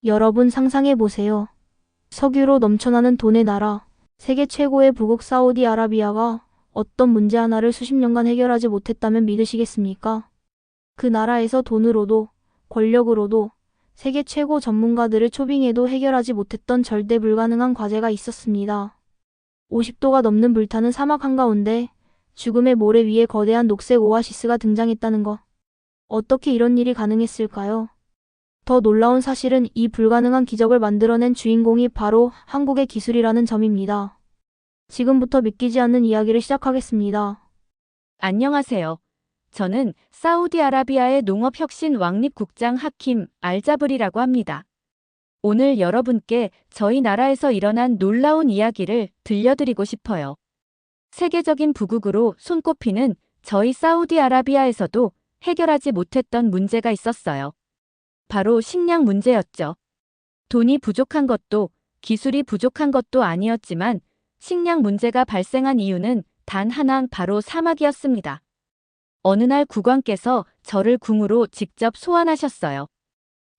여러분 상상해 보세요. 석유로 넘쳐나는 돈의 나라, 세계 최고의 부국 사우디아라비아가 어떤 문제 하나를 수십 년간 해결하지 못했다면 믿으시겠습니까? 그 나라에서 돈으로도 권력으로도 세계 최고 전문가들을 초빙해도 해결하지 못했던 절대 불가능한 과제가 있었습니다. 50도가 넘는 불타는 사막 한가운데 죽음의 모래 위에 거대한 녹색 오아시스가 등장했다는 것. 어떻게 이런 일이 가능했을까요? 더 놀라운 사실은 이 불가능한 기적을 만들어낸 주인공이 바로 한국의 기술이라는 점입니다. 지금부터 믿기지 않는 이야기를 시작하겠습니다. 안녕하세요. 저는 사우디아라비아의 농업혁신 왕립국장 하킴 알자브리라고 합니다. 오늘 여러분께 저희 나라에서 일어난 놀라운 이야기를 들려드리고 싶어요. 세계적인 부국으로 손꼽히는 저희 사우디아라비아에서도 해결하지 못했던 문제가 있었어요. 바로 식량 문제였죠. 돈이 부족한 것도 기술이 부족한 것도 아니었지만 식량 문제가 발생한 이유는 단 하나, 바로 사막이었습니다. 어느 날 국왕께서 저를 궁으로 직접 소환하셨어요.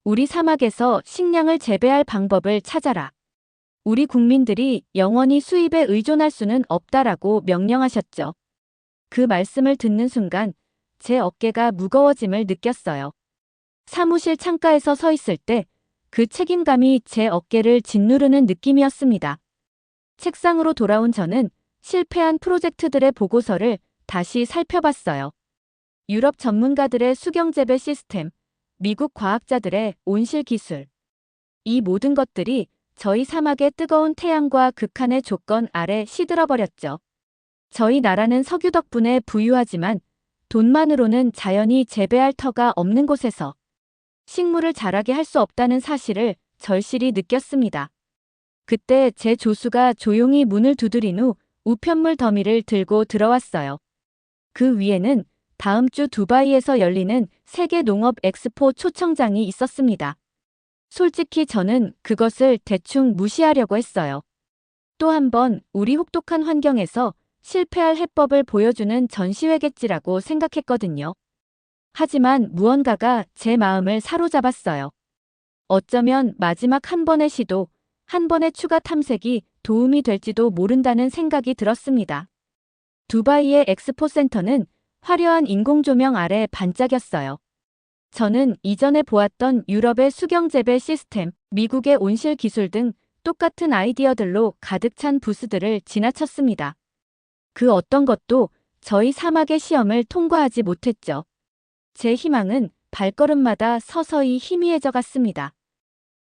우리 사막에서 식량을 재배할 방법을 찾아라. 우리 국민들이 영원히 수입에 의존할 수는 없다라고 명령하셨죠. 그 말씀을 듣는 순간 제 어깨가 무거워짐을 느꼈어요. 사무실 창가에서 서 있을 때 그 책임감이 제 어깨를 짓누르는 느낌이었습니다. 책상으로 돌아온 저는 실패한 프로젝트들의 보고서를 다시 살펴봤어요. 유럽 전문가들의 수경재배 시스템, 미국 과학자들의 온실 기술. 이 모든 것들이 저희 사막의 뜨거운 태양과 극한의 조건 아래 시들어버렸죠. 저희 나라는 석유 덕분에 부유하지만 돈만으로는 자연이 재배할 터가 없는 곳에서 식물을 자라게 할 수 없다는 사실을 절실히 느꼈습니다. 그때 제 조수가 조용히 문을 두드린 후 우편물 더미를 들고 들어왔어요. 그 위에는 다음 주 두바이에서 열리는 세계 농업 엑스포 초청장이 있었습니다. 솔직히 저는 그것을 대충 무시하려고 했어요. 또 한 번 우리 혹독한 환경에서 실패할 해법을 보여주는 전시회겠지라고 생각했거든요. 하지만 무언가가 제 마음을 사로잡았어요. 어쩌면 마지막 한 번의 시도, 한 번의 추가 탐색이 도움이 될지도 모른다는 생각이 들었습니다. 두바이의 엑스포 센터는 화려한 인공조명 아래 반짝였어요. 저는 이전에 보았던 유럽의 수경재배 시스템, 미국의 온실 기술 등 똑같은 아이디어들로 가득 찬 부스들을 지나쳤습니다. 그 어떤 것도 저희 사막의 시험을 통과하지 못했죠. 제 희망은 발걸음마다 서서히 희미해져 갔습니다.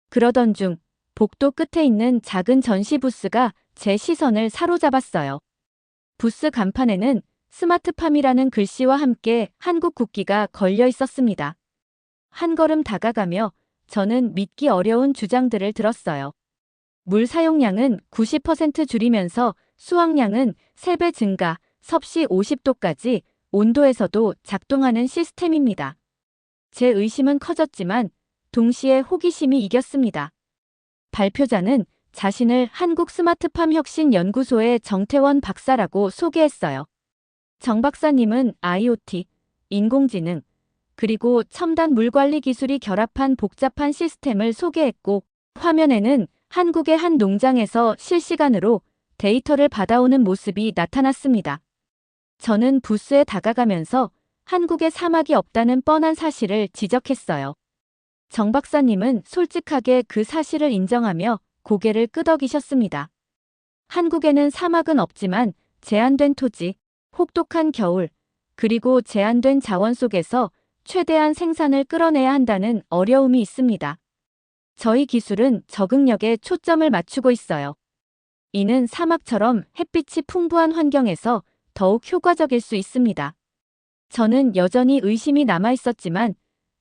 그러던 중 복도 끝에 있는 작은 전시 부스가 제 시선을 사로잡았어요. 부스 간판에는 스마트팜이라는 글씨와 함께 한국 국기가 걸려 있었습니다. 한 걸음 다가가며 저는 믿기 어려운 주장들을 들었어요. 물 사용량은 90% 줄이면서 수확량은 3배 증가, 섭씨 50도까지 온도에서도 작동하는 시스템입니다. 제 의심은 커졌지만 동시에 호기심이 이겼습니다. 발표자는 자신을 한국 스마트팜 혁신 연구소의 정태원 박사라고 소개했어요. 정 박사님은 IoT, 인공지능, 그리고 첨단 물 관리 기술이 결합한 복잡한 시스템을 소개했고, 화면에는 한국의 한 농장에서 실시간으로 데이터를 받아오는 모습이 나타났습니다. 저는 부스에 다가가면서 한국에 사막이 없다는 뻔한 사실을 지적했어요. 정 박사님은 솔직하게 그 사실을 인정하며 고개를 끄덕이셨습니다. 한국에는 사막은 없지만 제한된 토지, 혹독한 겨울, 그리고 제한된 자원 속에서 최대한 생산을 끌어내야 한다는 어려움이 있습니다. 저희 기술은 적응력에 초점을 맞추고 있어요. 이는 사막처럼 햇빛이 풍부한 환경에서 더욱 효과적일 수 있습니다. 저는 여전히 의심이 남아 있었지만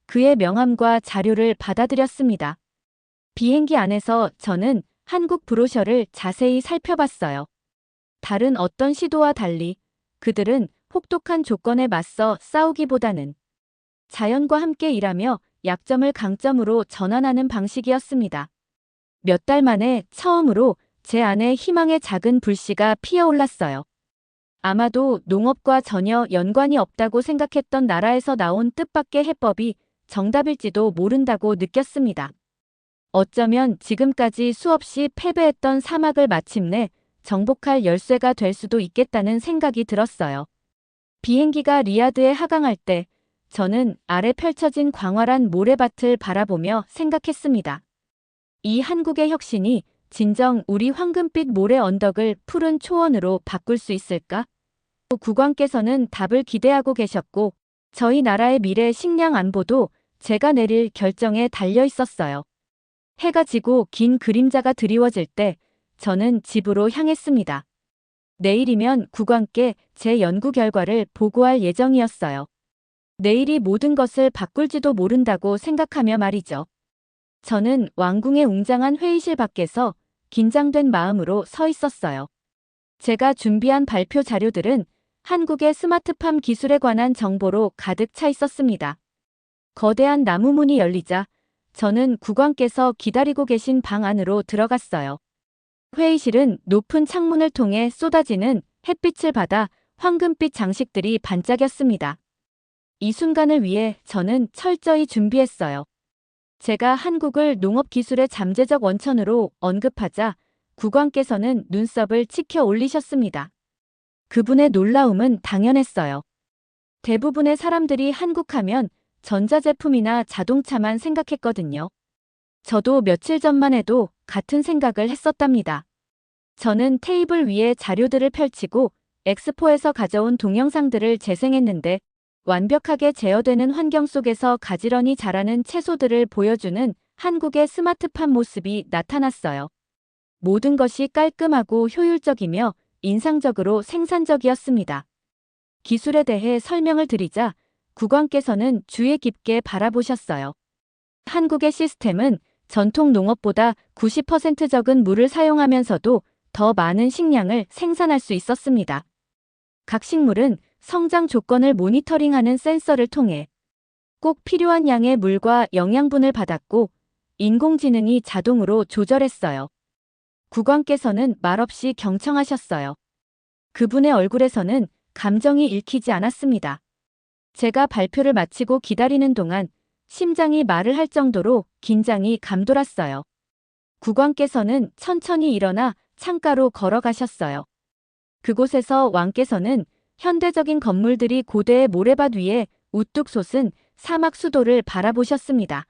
그의 명함과 자료를 받아들였습니다. 비행기 안에서 저는 한국 브로셔를 자세히 살펴봤어요. 다른 어떤 시도와 달리 그들은 혹독한 조건에 맞서 싸우기보다는 자연과 함께 일하며 약점을 강점으로 전환하는 방식이었습니다. 몇 달 만에 처음으로 제 안에 희망의 작은 불씨가 피어올랐어요. 아마도 농업과 전혀 연관이 없다고 생각했던 나라에서 나온 뜻밖의 해법이 정답일지도 모른다고 느꼈습니다. 어쩌면 지금까지 수없이 패배했던 사막을 마침내 정복할 열쇠가 될 수도 있겠다는 생각이 들었어요. 비행기가 리야드에 하강할 때 저는 아래 펼쳐진 광활한 모래밭을 바라보며 생각했습니다. 이 한국의 혁신이 진정 우리 황금빛 모래 언덕을 푸른 초원으로 바꿀 수 있을까? 국왕께서는 답을 기대하고 계셨고 저희 나라의 미래 식량 안보도 제가 내릴 결정에 달려 있었어요. 해가 지고 긴 그림자가 드리워질 때 저는 집으로 향했습니다. 내일이면 국왕께 제 연구 결과를 보고할 예정이었어요. 내일이 모든 것을 바꿀지도 모른다고 생각하며 말이죠. 저는 왕궁의 웅장한 회의실 밖에서 긴장된 마음으로 서 있었어요. 제가 준비한 발표 자료들은 한국의 스마트팜 기술에 관한 정보로 가득 차 있었습니다. 거대한 나무 문이 열리자 저는 국왕께서 기다리고 계신 방 안으로 들어갔어요. 회의실은 높은 창문을 통해 쏟아지는 햇빛을 받아 황금빛 장식들이 반짝였습니다. 이 순간을 위해 저는 철저히 준비했어요. 제가 한국을 농업기술의 잠재적 원천으로 언급하자 국왕께서는 눈썹을 치켜 올리셨습니다. 그분의 놀라움은 당연했어요. 대부분의 사람들이 한국하면 전자제품이나 자동차만 생각했거든요. 저도 며칠 전만 해도 같은 생각을 했었답니다. 저는 테이블 위에 자료들을 펼치고 엑스포에서 가져온 동영상들을 재생했는데 완벽하게 제어되는 환경 속에서 가지런히 자라는 채소들을 보여주는 한국의 스마트팜 모습이 나타났어요. 모든 것이 깔끔하고 효율적이며 인상적으로 생산적이었습니다. 기술에 대해 설명을 드리자 국왕께서는 주의 깊게 바라보셨어요. 한국의 시스템은 전통 농업보다 90% 적은 물을 사용하면서도 더 많은 식량을 생산할 수 있었습니다. 각 식물은 성장 조건을 모니터링하는 센서를 통해 꼭 필요한 양의 물과 영양분을 받았고 인공지능이 자동으로 조절했어요. 국왕께서는 말없이 경청하셨어요. 그분의 얼굴에서는 감정이 읽히지 않았습니다. 제가 발표를 마치고 기다리는 동안 심장이 말을 할 정도로 긴장이 감돌았어요. 국왕께서는 천천히 일어나 창가로 걸어가셨어요. 그곳에서 왕께서는 현대적인 건물들이 고대의 모래밭 위에 우뚝 솟은 사막 수도를 바라보셨습니다.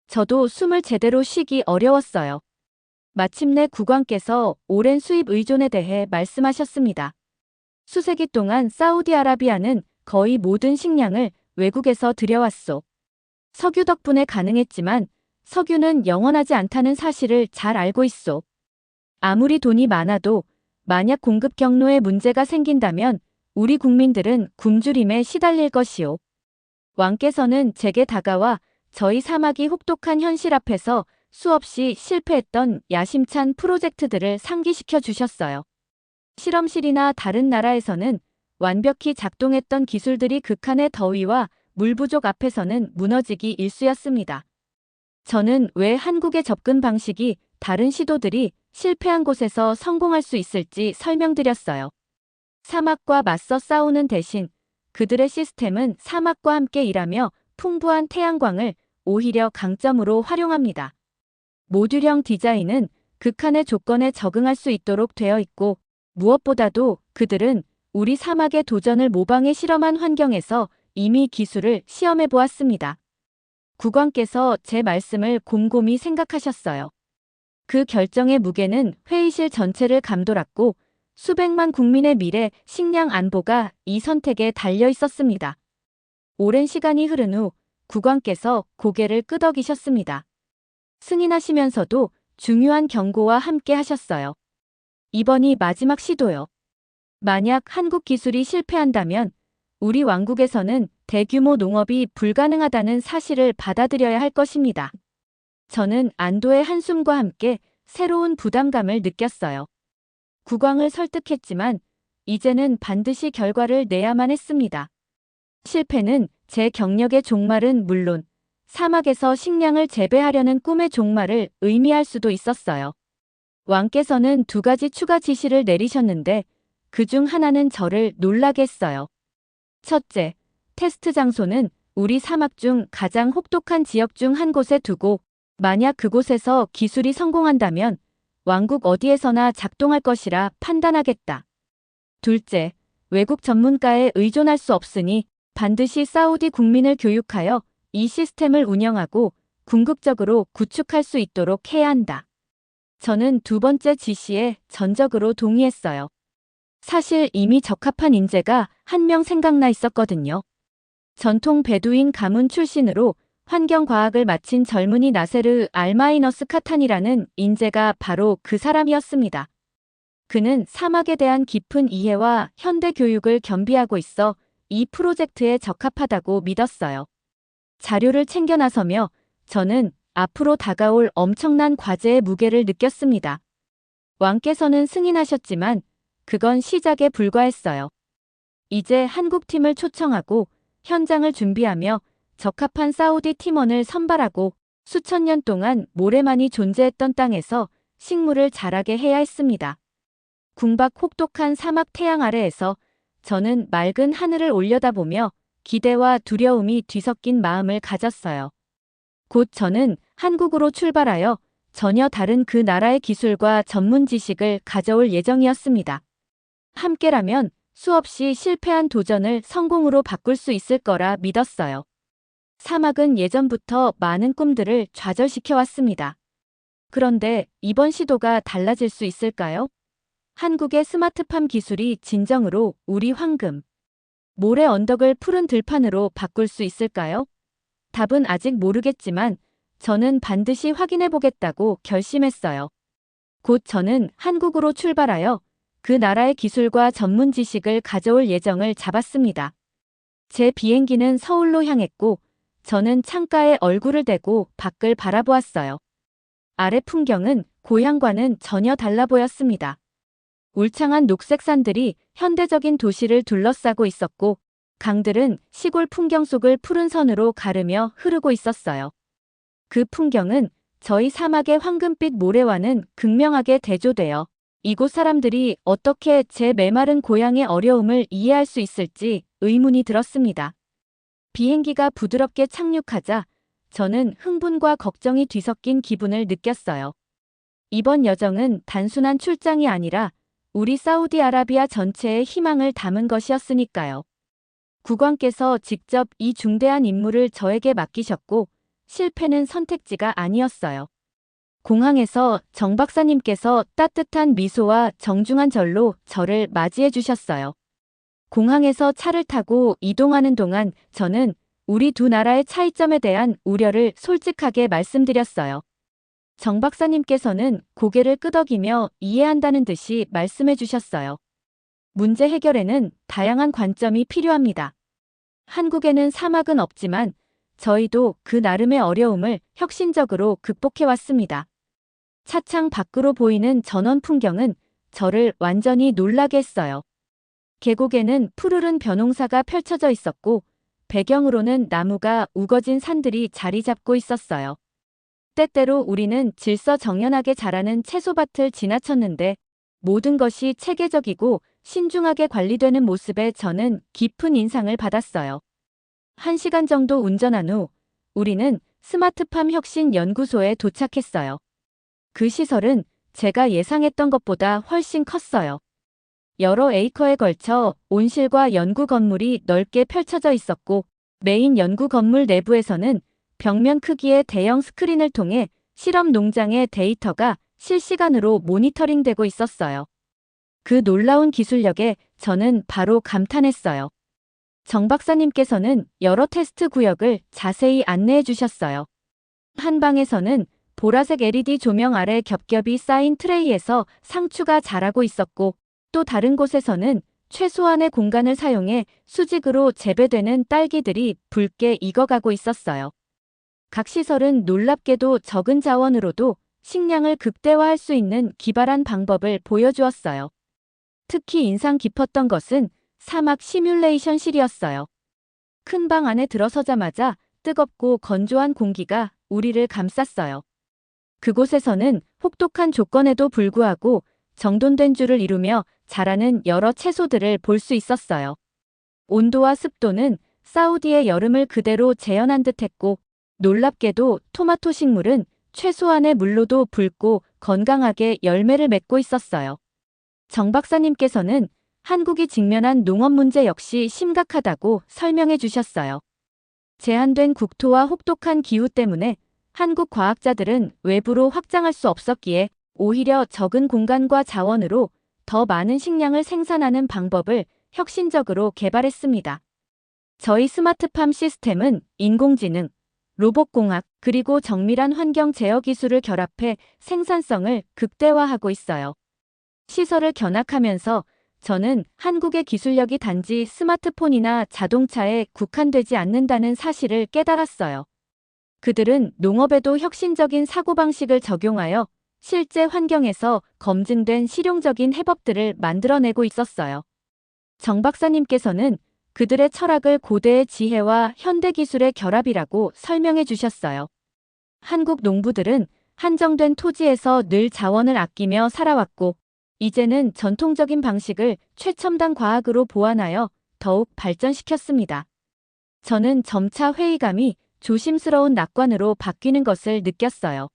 저도 숨을 제대로 쉬기 어려웠어요. 마침내 국왕께서 오랜 수입 의존에 대해 말씀하셨습니다. 수세기 동안 사우디아라비아는 거의 모든 식량을 외국에서 들여왔소. 석유 덕분에 가능했지만 석유는 영원하지 않다는 사실을 잘 알고 있소. 아무리 돈이 많아도 만약 공급 경로에 문제가 생긴다면 우리 국민들은 굶주림에 시달릴 것이오. 왕께서는 제게 다가와 저희 사막이 혹독한 현실 앞에서 수없이 실패했던 야심찬 프로젝트들을 상기시켜 주셨어요. 실험실이나 다른 나라에서는 완벽히 작동했던 기술들이 극한의 더위와 물 부족 앞에서는 무너지기 일쑤였습니다. 저는 왜 한국의 접근 방식이 다른 시도들이 실패한 곳에서 성공할 수 있을지 설명드렸어요. 사막과 맞서 싸우는 대신 그들의 시스템은 사막과 함께 일하며 풍부한 태양광을 오히려 강점으로 활용합니다. 모듈형 디자인은 극한의 조건에 적응할 수 있도록 되어 있고 무엇보다도 그들은 우리 사막의 도전을 모방해 실험한 환경에서 이미 기술을 시험해 보았습니다. 국왕께서 제 말씀을 곰곰이 생각하셨어요. 그 결정의 무게는 회의실 전체를 감돌았고 수백만 국민의 미래 식량 안보가 이 선택에 달려 있었습니다. 오랜 시간이 흐른 후 국왕께서 고개를 끄덕이셨습니다. 승인하시면서도 중요한 경고와 함께 하셨어요. 이번이 마지막 시도요. 만약 한국 기술이 실패한다면 우리 왕국에서는 대규모 농업이 불가능하다는 사실을 받아들여야 할 것입니다. 저는 안도의 한숨과 함께 새로운 부담감을 느꼈어요. 국왕을 설득했지만 이제는 반드시 결과를 내야만 했습니다. 실패는 제 경력의 종말은 물론 사막에서 식량을 재배하려는 꿈의 종말을 의미할 수도 있었어요. 왕께서는 2가지 추가 지시를 내리셨는데 그중 하나는 저를 놀라게 했어요. 첫째, 테스트 장소는 우리 사막 중 가장 혹독한 지역 중 한 곳에 두고 만약 그곳에서 기술이 성공한다면 왕국 어디에서나 작동할 것이라 판단하겠다. 둘째, 외국 전문가에 의존할 수 없으니 반드시 사우디 국민을 교육하여 이 시스템을 운영하고 궁극적으로 구축할 수 있도록 해야 한다. 저는 두 번째 지시에 전적으로 동의했어요. 사실 이미 적합한 인재가 한 명 생각나 있었거든요. 전통 베두인 가문 출신으로 환경과학을 마친 젊은이 나세르 알마이너스 카탄이라는 인재가 바로 그 사람이었습니다. 그는 사막에 대한 깊은 이해와 현대 교육을 겸비하고 있어 이 프로젝트에 적합하다고 믿었어요. 자료를 챙겨 나서며 저는 앞으로 다가올 엄청난 과제의 무게를 느꼈습니다. 왕께서는 승인하셨지만 그건 시작에 불과했어요. 이제 한국팀을 초청하고 현장을 준비하며 적합한 사우디 팀원을 선발하고 수천 년 동안 모래만이 존재했던 땅에서 식물을 자라게 해야 했습니다. 궁박 혹독한 사막 태양 아래에서 저는 맑은 하늘을 올려다보며 기대와 두려움이 뒤섞인 마음을 가졌어요. 곧 저는 한국으로 출발하여 전혀 다른 그 나라의 기술과 전문 지식을 가져올 예정이었습니다. 함께라면 수없이 실패한 도전을 성공으로 바꿀 수 있을 거라 믿었어요. 사막은 예전부터 많은 꿈들을 좌절시켜 왔습니다. 그런데 이번 시도가 달라질 수 있을까요? 한국의 스마트팜 기술이 진정으로 우리 황금, 모래 언덕을 푸른 들판으로 바꿀 수 있을까요? 답은 아직 모르겠지만 저는 반드시 확인해 보겠다고 결심했어요. 곧 저는 한국으로 출발하여 그 나라의 기술과 전문 지식을 가져올 예정을 잡았습니다. 제 비행기는 서울로 향했고 저는 창가에 얼굴을 대고 밖을 바라보았어요. 아래 풍경은 고향과는 전혀 달라 보였습니다. 울창한 녹색 산들이 현대적인 도시를 둘러싸고 있었고 강들은 시골 풍경 속을 푸른 선으로 가르며 흐르고 있었어요. 그 풍경은 저희 사막의 황금빛 모래와는 극명하게 대조되어 이곳 사람들이 어떻게 제 메마른 고향의 어려움을 이해할 수 있을지 의문이 들었습니다. 비행기가 부드럽게 착륙하자 저는 흥분과 걱정이 뒤섞인 기분을 느꼈어요. 이번 여정은 단순한 출장이 아니라 우리 사우디아라비아 전체의 희망을 담은 것이었으니까요. 국왕께서 직접 이 중대한 임무를 저에게 맡기셨고 실패는 선택지가 아니었어요. 공항에서 정 박사님께서 따뜻한 미소와 정중한 절로 저를 맞이해 주셨어요. 공항에서 차를 타고 이동하는 동안 저는 우리 두 나라의 차이점에 대한 우려를 솔직하게 말씀드렸어요. 정 박사님께서는 고개를 끄덕이며 이해한다는 듯이 말씀해 주셨어요. 문제 해결에는 다양한 관점이 필요합니다. 한국에는 사막은 없지만 저희도 그 나름의 어려움을 혁신적으로 극복해 왔습니다. 차창 밖으로 보이는 전원 풍경은 저를 완전히 놀라게 했어요. 계곡에는 푸르른 벼농사가 펼쳐져 있었고 배경으로는 나무가 우거진 산들이 자리 잡고 있었어요. 때때로 우리는 질서정연하게 자라는 채소밭을 지나쳤는데 모든 것이 체계적이고 신중하게 관리되는 모습에 저는 깊은 인상을 받았어요. 1시간 정도 운전한 후 우리는 스마트팜 혁신 연구소에 도착했어요. 그 시설은 제가 예상했던 것보다 훨씬 컸어요. 여러 에이커에 걸쳐 온실과 연구 건물이 넓게 펼쳐져 있었고 메인 연구 건물 내부에서는 벽면 크기의 대형 스크린을 통해 실험 농장의 데이터가 실시간으로 모니터링되고 있었어요. 그 놀라운 기술력에 저는 바로 감탄했어요. 정 박사님께서는 여러 테스트 구역을 자세히 안내해 주셨어요. 한 방에서는 보라색 LED 조명 아래 겹겹이 쌓인 트레이에서 상추가 자라고 있었고 또 다른 곳에서는 최소한의 공간을 사용해 수직으로 재배되는 딸기들이 붉게 익어가고 있었어요. 각 시설은 놀랍게도 적은 자원으로도 식량을 극대화할 수 있는 기발한 방법을 보여주었어요. 특히 인상 깊었던 것은 사막 시뮬레이션실이었어요. 큰 방 안에 들어서자마자 뜨겁고 건조한 공기가 우리를 감쌌어요. 그곳에서는 혹독한 조건에도 불구하고 정돈된 줄을 이루며 자라는 여러 채소들을 볼 수 있었어요. 온도와 습도는 사우디의 여름을 그대로 재현한 듯했고 놀랍게도 토마토 식물은 최소한의 물로도 붉고 건강하게 열매를 맺고 있었어요. 정 박사님께서는 한국이 직면한 농업 문제 역시 심각하다고 설명해 주셨어요. 제한된 국토와 혹독한 기후 때문에 한국 과학자들은 외부로 확장할 수 없었기에 오히려 적은 공간과 자원으로 더 많은 식량을 생산하는 방법을 혁신적으로 개발했습니다. 저희 스마트팜 시스템은 인공지능, 로봇공학, 그리고 정밀한 환경 제어 기술을 결합해 생산성을 극대화하고 있어요. 시설을 견학하면서 저는 한국의 기술력이 단지 스마트폰이나 자동차에 국한되지 않는다는 사실을 깨달았어요. 그들은 농업에도 혁신적인 사고방식을 적용하여 실제 환경에서 검증된 실용적인 해법들을 만들어내고 있었어요. 정 박사님께서는 그들의 철학을 고대의 지혜와 현대 기술의 결합이라고 설명해 주셨어요. 한국 농부들은 한정된 토지에서 늘 자원을 아끼며 살아왔고, 이제는 전통적인 방식을 최첨단 과학으로 보완하여 더욱 발전시켰습니다. 저는 점차 회의감이 조심스러운 낙관으로 바뀌는 것을 느꼈어요.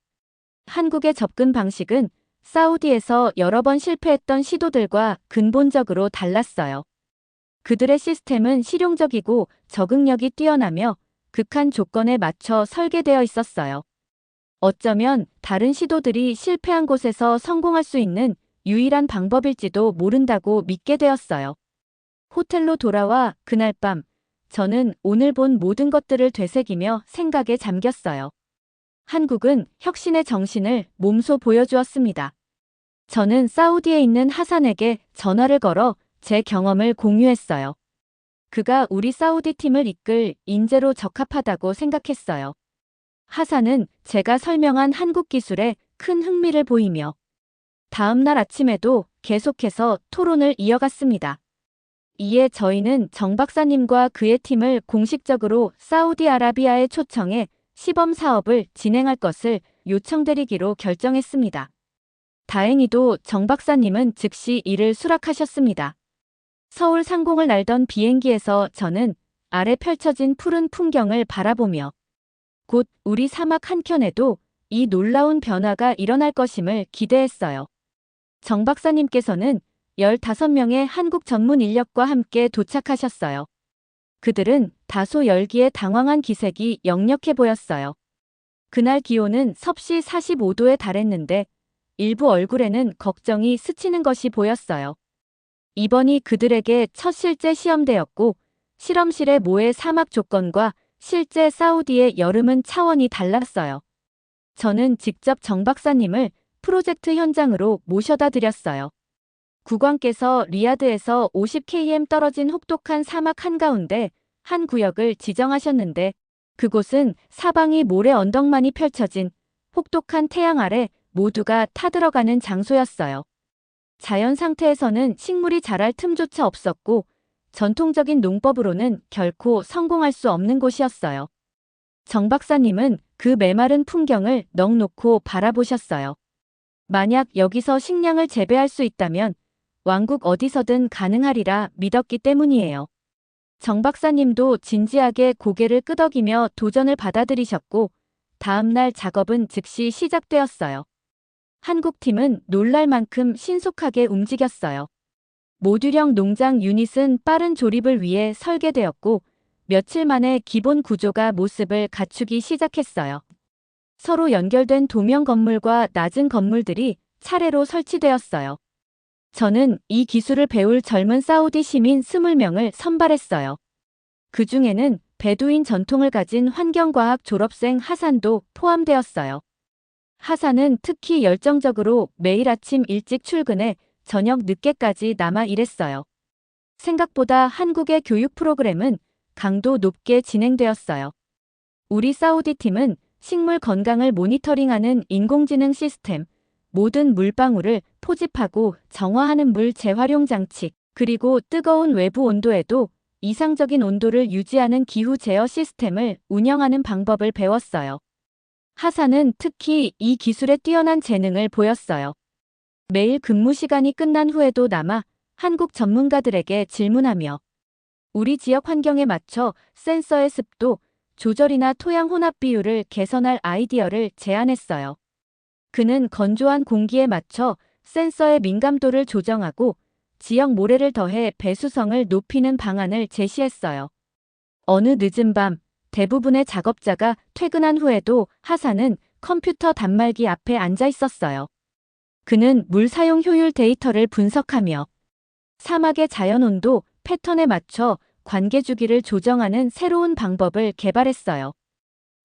한국의 접근 방식은 사우디에서 여러 번 실패했던 시도들과 근본적으로 달랐어요. 그들의 시스템은 실용적이고 적응력이 뛰어나며 극한 조건에 맞춰 설계되어 있었어요. 어쩌면 다른 시도들이 실패한 곳에서 성공할 수 있는 유일한 방법일지도 모른다고 믿게 되었어요. 호텔로 돌아와 그날 밤, 저는 오늘 본 모든 것들을 되새기며 생각에 잠겼어요. 한국은 혁신의 정신을 몸소 보여주었습니다. 저는 사우디에 있는 하산에게 전화를 걸어 제 경험을 공유했어요. 그가 우리 사우디 팀을 이끌 인재로 적합하다고 생각했어요. 하산은 제가 설명한 한국 기술에 큰 흥미를 보이며 다음 날 아침에도 계속해서 토론을 이어갔습니다. 이에 저희는 정 박사님과 그의 팀을 공식적으로 사우디아라비아에 초청해 시범 사업을 진행할 것을 요청드리기로 결정했습니다. 다행히도 정 박사님은 즉시 이를 수락하셨습니다. 서울 상공을 날던 비행기에서 저는 아래 펼쳐진 푸른 풍경을 바라보며 곧 우리 사막 한켠에도 이 놀라운 변화가 일어날 것임을 기대했어요. 정 박사님께서는 15명의 한국 전문 인력과 함께 도착하셨어요. 그들은 다소 열기에 당황한 기색이 역력해 보였어요. 그날 기온은 섭씨 45도에 달했는데 일부 얼굴에는 걱정이 스치는 것이 보였어요. 이번이 그들에게 첫 실제 시험대였고 실험실의 모의 사막 조건과 실제 사우디의 여름은 차원이 달랐어요. 저는 직접 정 박사님을 프로젝트 현장으로 모셔다 드렸어요. 국왕께서 리야드에서 50km 떨어진 혹독한 사막 한가운데 한 구역을 지정하셨는데 그곳은 사방이 모래 언덕만이 펼쳐진 혹독한 태양 아래 모두가 타들어가는 장소였어요. 자연 상태에서는 식물이 자랄 틈조차 없었고 전통적인 농법으로는 결코 성공할 수 없는 곳이었어요. 정 박사님은 그 메마른 풍경을 넋 놓고 바라보셨어요. 만약 여기서 식량을 재배할 수 있다면 왕국 어디서든 가능하리라 믿었기 때문이에요. 정 박사님도 진지하게 고개를 끄덕이며 도전을 받아들이셨고 다음 날 작업은 즉시 시작되었어요. 한국 팀은 놀랄 만큼 신속하게 움직였어요. 모듈형 농장 유닛은 빠른 조립을 위해 설계되었고 며칠 만에 기본 구조가 모습을 갖추기 시작했어요. 서로 연결된 도면 건물과 낮은 건물들이 차례로 설치되었어요. 저는 이 기술을 배울 젊은 사우디 시민 20명을 선발했어요. 그 중에는 베두인 전통을 가진 환경과학 졸업생 하산도 포함되었어요. 하산은 특히 열정적으로 매일 아침 일찍 출근해 저녁 늦게까지 남아 일했어요. 생각보다 한국의 교육 프로그램은 강도 높게 진행되었어요. 우리 사우디 팀은 식물 건강을 모니터링하는 인공지능 시스템, 모든 물방울을 포집하고 정화하는 물 재활용 장치, 그리고 뜨거운 외부 온도에도 이상적인 온도를 유지하는 기후 제어 시스템을 운영하는 방법을 배웠어요. 하산은 특히 이 기술에 뛰어난 재능을 보였어요. 매일 근무 시간이 끝난 후에도 남아 한국 전문가들에게 질문하며 우리 지역 환경에 맞춰 센서의 습도, 조절이나 토양 혼합 비율을 개선할 아이디어를 제안했어요. 그는 건조한 공기에 맞춰 센서의 민감도를 조정하고 지역 모래를 더해 배수성을 높이는 방안을 제시했어요. 어느 늦은 밤, 대부분의 작업자가 퇴근한 후에도 하산은 컴퓨터 단말기 앞에 앉아 있었어요. 그는 물 사용 효율 데이터를 분석하며 사막의 자연 온도 패턴에 맞춰 관계 주기를 조정하는 새로운 방법을 개발했어요.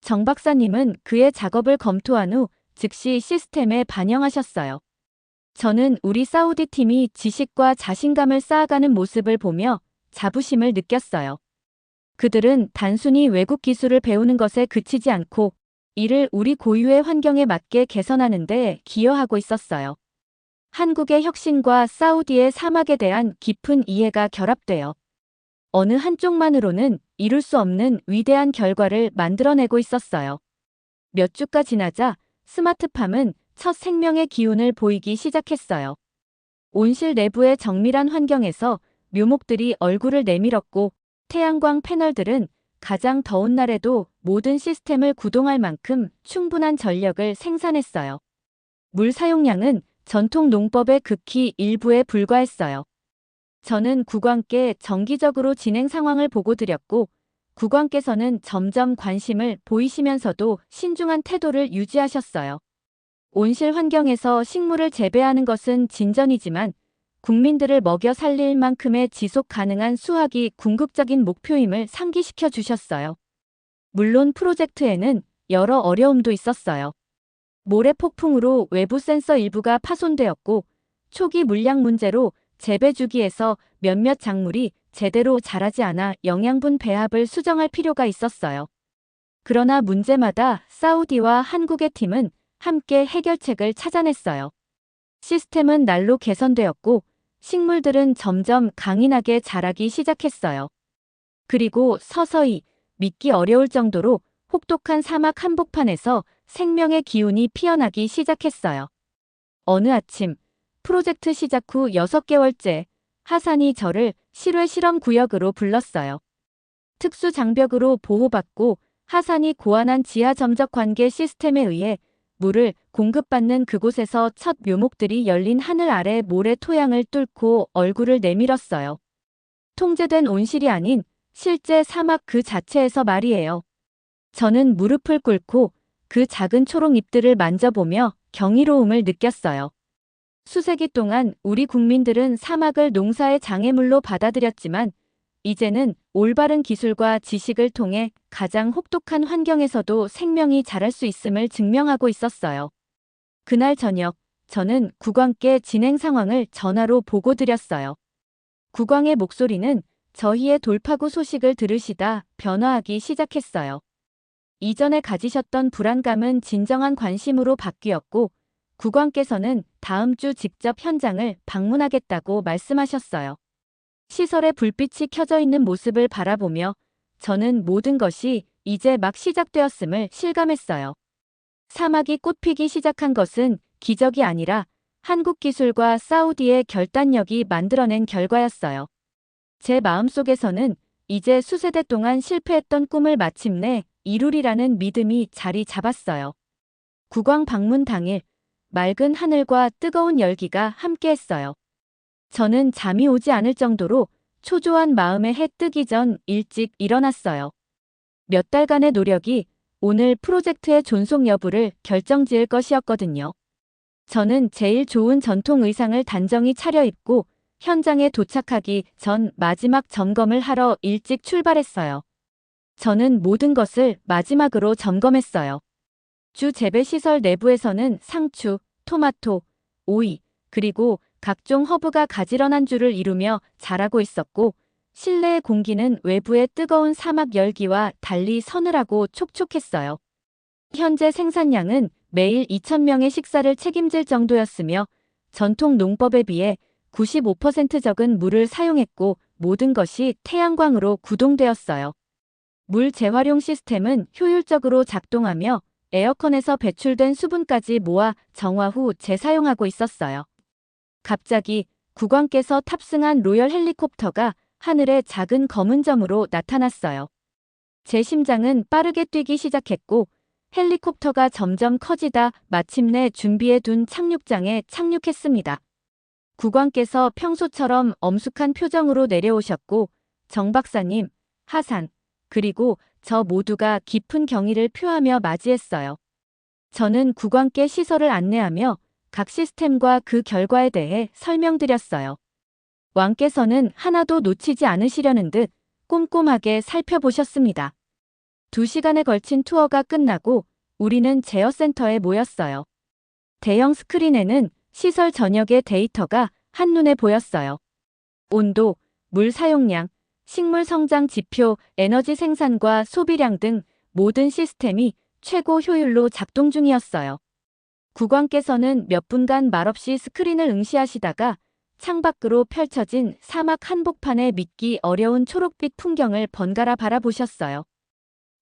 정 박사님은 그의 작업을 검토한 후 즉시 시스템에 반영하셨어요. 저는 우리 사우디 팀이 지식과 자신감을 쌓아가는 모습을 보며 자부심을 느꼈어요. 그들은 단순히 외국 기술을 배우는 것에 그치지 않고 이를 우리 고유의 환경에 맞게 개선하는 데 기여하고 있었어요. 한국의 혁신과 사우디의 사막에 대한 깊은 이해가 결합되어 어느 한쪽만으로는 이룰 수 없는 위대한 결과를 만들어내고 있었어요. 몇 주가 지나자 스마트팜은 첫 생명의 기운을 보이기 시작했어요. 온실 내부의 정밀한 환경에서 묘목들이 얼굴을 내밀었고 태양광 패널들은 가장 더운 날에도 모든 시스템을 구동할 만큼 충분한 전력을 생산했어요. 물 사용량은 전통 농법의 극히 일부에 불과했어요. 저는 국왕께 정기적으로 진행 상황을 보고드렸고 국왕께서는 점점 관심을 보이시면서도 신중한 태도를 유지하셨어요. 온실 환경에서 식물을 재배하는 것은 진전이지만 국민들을 먹여 살릴 만큼의 지속 가능한 수확이 궁극적인 목표임을 상기시켜 주셨어요. 물론 프로젝트에는 여러 어려움도 있었어요. 모래 폭풍으로 외부 센서 일부가 파손되었고 초기 물량 문제로 재배 주기에서 몇몇 작물이 제대로 자라지 않아 영양분 배합을 수정할 필요가 있었어요. 그러나 문제마다 사우디와 한국의 팀은 함께 해결책을 찾아냈어요. 시스템은 날로 개선되었고 식물들은 점점 강인하게 자라기 시작했어요. 그리고 서서히 믿기 어려울 정도로 혹독한 사막 한복판에서 생명의 기운이 피어나기 시작했어요. 어느 아침 프로젝트 시작 후 6개월째 하산이 저를 실외 실험 구역으로 불렀어요. 특수 장벽으로 보호받고 하산이 고안한 지하 점적 관계 시스템에 의해 물을 공급받는 그곳에서 첫 묘목들이 열린 하늘 아래 모래 토양을 뚫고 얼굴을 내밀었어요. 통제된 온실이 아닌 실제 사막 그 자체에서 말이에요. 저는 무릎을 꿇고 그 작은 초록 잎들을 만져보며 경이로움을 느꼈어요. 수세기 동안 우리 국민들은 사막을 농사의 장애물로 받아들였지만 이제는 올바른 기술과 지식을 통해 가장 혹독한 환경에서도 생명이 자랄 수 있음을 증명하고 있었어요. 그날 저녁, 저는 국왕께 진행 상황을 전화로 보고드렸어요. 국왕의 목소리는 저희의 돌파구 소식을 들으시다 변화하기 시작했어요. 이전에 가지셨던 불안감은 진정한 관심으로 바뀌었고 국왕께서는 다음 주 직접 현장을 방문하겠다고 말씀하셨어요. 시설의 불빛이 켜져 있는 모습을 바라보며 저는 모든 것이 이제 막 시작되었음을 실감했어요. 사막이 꽃피기 시작한 것은 기적이 아니라 한국 기술과 사우디의 결단력이 만들어낸 결과였어요. 제 마음속에서는 이제 수세대 동안 실패했던 꿈을 마침내 이루리라는 믿음이 자리 잡았어요. 국왕 방문 당일, 맑은 하늘과 뜨거운 열기가 함께했어요. 저는 잠이 오지 않을 정도로 초조한 마음에 해 뜨기 전 일찍 일어났어요. 몇 달간의 노력이 오늘 프로젝트의 존속 여부를 결정지을 것이었거든요. 저는 제일 좋은 전통 의상을 단정히 차려입고 현장에 도착하기 전 마지막 점검을 하러 일찍 출발했어요. 저는 모든 것을 마지막으로 점검했어요. 주 재배 시설 내부에서는 상추, 토마토, 오이, 그리고 각종 허브가 가지런한 줄을 이루며 자라고 있었고 실내의 공기는 외부의 뜨거운 사막 열기와 달리 서늘하고 촉촉했어요. 현재 생산량은 매일 2,000명의 식사를 책임질 정도였으며 전통 농법에 비해 95% 적은 물을 사용했고 모든 것이 태양광으로 구동되었어요. 물 재활용 시스템은 효율적으로 작동하며 에어컨에서 배출된 수분까지 모아 정화 후 재사용하고 있었어요. 갑자기 국왕께서 탑승한 로열 헬리콥터가 하늘에 작은 검은 점으로 나타났어요. 제 심장은 빠르게 뛰기 시작했고 헬리콥터가 점점 커지다 마침내 준비해둔 착륙장에 착륙했습니다. 국왕께서 평소처럼 엄숙한 표정으로 내려오셨고 정 박사님, 하산, 그리고 저 모두가 깊은 경의를 표하며 맞이했어요. 저는 국왕께 시설을 안내하며 각 시스템과 그 결과에 대해 설명드렸어요. 왕께서는 하나도 놓치지 않으시려는 듯 꼼꼼하게 살펴보셨습니다. 2시간에 걸친 투어가 끝나고 우리는 제어센터에 모였어요. 대형 스크린에는 시설 전역의 데이터가 한눈에 보였어요. 온도, 물 사용량, 식물 성장 지표, 에너지 생산과 소비량 등 모든 시스템이 최고 효율로 작동 중이었어요. 국왕께서는 몇 분간 말없이 스크린을 응시하시다가 창밖으로 펼쳐진 사막 한복판의 믿기 어려운 초록빛 풍경을 번갈아 바라보셨어요.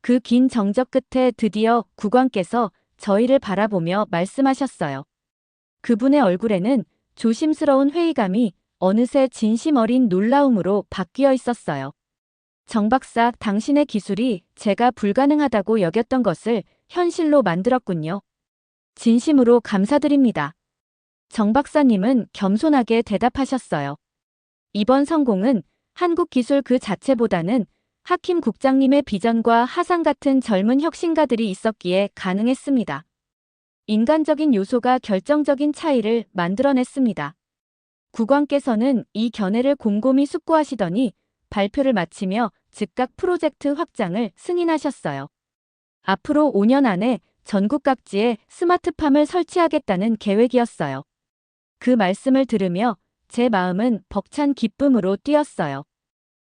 그 긴 정적 끝에 드디어 국왕께서 저희를 바라보며 말씀하셨어요. 그분의 얼굴에는 조심스러운 회의감이 어느새 진심 어린 놀라움으로 바뀌어 있었어요. 정 박사, 당신의 기술이 제가 불가능하다고 여겼던 것을 현실로 만들었군요. 진심으로 감사드립니다. 정 박사님은 겸손하게 대답하셨어요. 이번 성공은 한국 기술 그 자체보다는 하킴 국장님의 비전과 하상 같은 젊은 혁신가들이 있었기에 가능했습니다. 인간적인 요소가 결정적인 차이를 만들어냈습니다. 국왕께서는 이 견해를 곰곰이 숙고하시더니 발표를 마치며 즉각 프로젝트 확장을 승인하셨어요. 앞으로 5년 안에 전국 각지에 스마트팜을 설치하겠다는 계획이었어요. 그 말씀을 들으며 제 마음은 벅찬 기쁨으로 뛰었어요.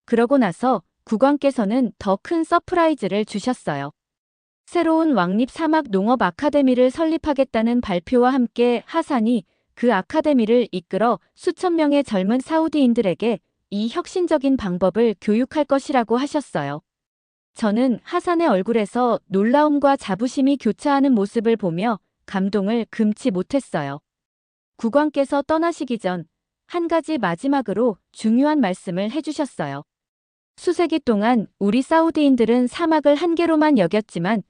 그러고 나서 국왕께서는 더 큰 서프라이즈를 주셨어요. 새로운 왕립 사막 농업 아카데미를 설립하겠다는 발표와 함께 하산이 그 아카데미를 이끌어 수천 명의 젊은 사우디인들에게 이 혁신적인 방법을 교육할 것이라고 하셨어요. 저는 하산의 얼굴에서 놀라움과 자부심이 교차하는 모습을 보며 감동을 금치 못했어요. 국왕께서 떠나시기 전 한 가지 마지막으로 중요한 말씀을 해주셨어요. 수세기 동안 우리 사우디인들은 사막을 한계로만 여겼지만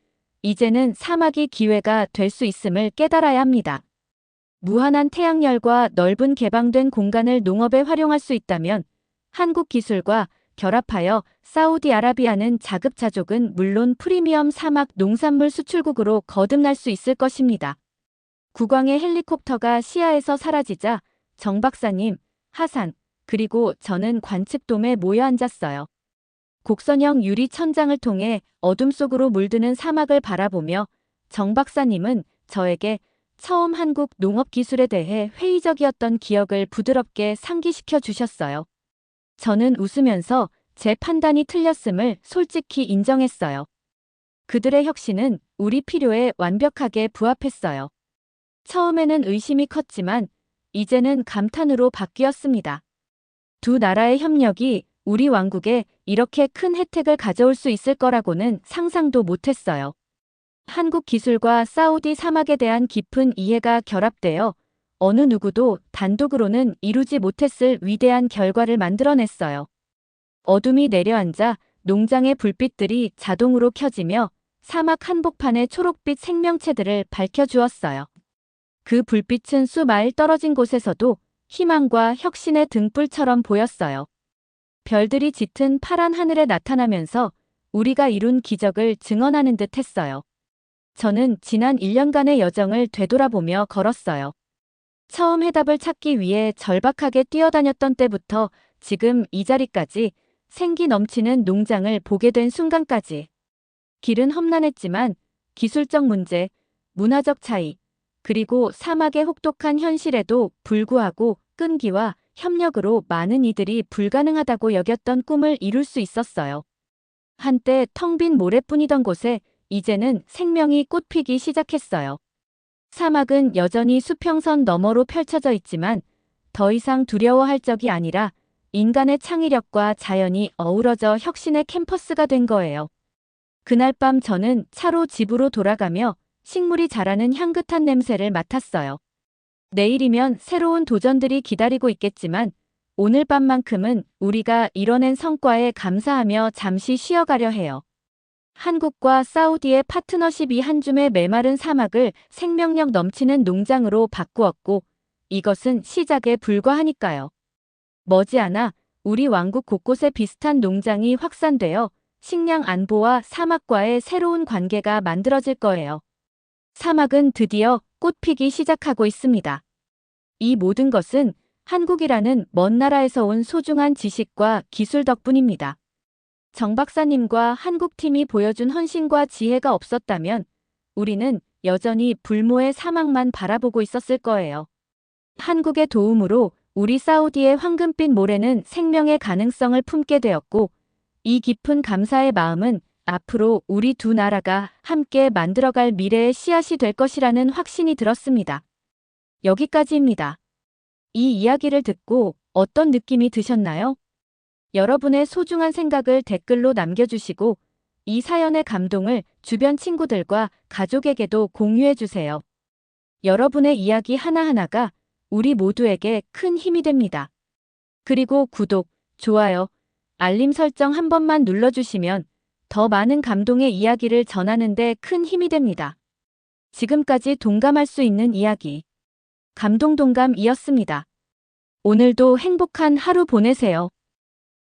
이제는 사막이 기회가 될 수 있음을 깨달아야 합니다. 무한한 태양열과 넓은 개방된 공간을 농업에 활용할 수 있다면 한국 기술과 결합하여 사우디아라비아는 자급자족은 물론 프리미엄 사막 농산물 수출국으로 거듭날 수 있을 것입니다. 국왕의 헬리콥터가 시야에서 사라지자 정 박사님, 하산, 그리고 저는 관측돔에 모여 앉았어요. 곡선형 유리 천장을 통해 어둠 속으로 물드는 사막을 바라보며 정 박사님은 저에게 처음 한국 농업 기술에 대해 회의적이었던 기억을 부드럽게 상기시켜 주셨어요. 저는 웃으면서 제 판단이 틀렸음을 솔직히 인정했어요. 그들의 혁신은 우리 필요에 완벽하게 부합했어요. 처음에는 의심이 컸지만 이제는 감탄으로 바뀌었습니다. 두 나라의 협력이 우리 왕국에 이렇게 큰 혜택을 가져올 수 있을 거라고는 상상도 못했어요. 한국 기술과 사우디 사막에 대한 깊은 이해가 결합되어 어느 누구도 단독으로는 이루지 못했을 위대한 결과를 만들어냈어요. 어둠이 내려앉아 농장의 불빛들이 자동으로 켜지며 사막 한복판의 초록빛 생명체들을 밝혀주었어요. 그 불빛은 수마일 떨어진 곳에서도 희망과 혁신의 등불처럼 보였어요. 별들이 짙은 파란 하늘에 나타나면서 우리가 이룬 기적을 증언하는 듯 했어요. 저는 지난 1년간의 여정을 되돌아보며 걸었어요. 처음 해답을 찾기 위해 절박하게 뛰어다녔던 때부터 지금 이 자리까지 생기 넘치는 농장을 보게 된 순간까지. 길은 험난했지만 기술적 문제, 문화적 차이, 그리고 사막의 혹독한 현실에도 불구하고 끈기와 협력으로 많은 이들이 불가능하다고 여겼던 꿈을 이룰 수 있었어요. 한때 텅 빈 모래뿐이던 곳에 이제는 생명이 꽃피기 시작했어요. 사막은 여전히 수평선 너머로 펼쳐져 있지만 더 이상 두려워할 적이 아니라 인간의 창의력과 자연이 어우러져 혁신의 캠퍼스가 된 거예요. 그날 밤 저는 차로 집으로 돌아가며 식물이 자라는 향긋한 냄새를 맡았어요. 내일이면 새로운 도전들이 기다리고 있겠지만 오늘 밤만큼은 우리가 이뤄낸 성과에 감사하며 잠시 쉬어가려 해요. 한국과 사우디의 파트너십이 한 줌의 메마른 사막을 생명력 넘치는 농장으로 바꾸었고, 이것은 시작에 불과하니까요. 머지않아 우리 왕국 곳곳에 비슷한 농장이 확산되어 식량 안보와 사막과의 새로운 관계가 만들어질 거예요. 사막은 드디어 꽃피기 시작하고 있습니다. 이 모든 것은 한국이라는 먼 나라에서 온 소중한 지식과 기술 덕분입니다. 정 박사님과 한국팀이 보여준 헌신과 지혜가 없었다면 우리는 여전히 불모의 사막만 바라보고 있었을 거예요. 한국의 도움으로 우리 사우디의 황금빛 모래는 생명의 가능성을 품게 되었고, 이 깊은 감사의 마음은 앞으로 우리 두 나라가 함께 만들어갈 미래의 씨앗이 될 것이라는 확신이 들었습니다. 여기까지입니다. 이 이야기를 듣고 어떤 느낌이 드셨나요? 여러분의 소중한 생각을 댓글로 남겨주시고, 이 사연의 감동을 주변 친구들과 가족에게도 공유해주세요. 여러분의 이야기 하나하나가 우리 모두에게 큰 힘이 됩니다. 그리고 구독, 좋아요, 알림 설정 한 번만 눌러주시면 더 많은 감동의 이야기를 전하는 데 큰 힘이 됩니다. 지금까지 동감할 수 있는 이야기, 감동동감이었습니다. 오늘도 행복한 하루 보내세요.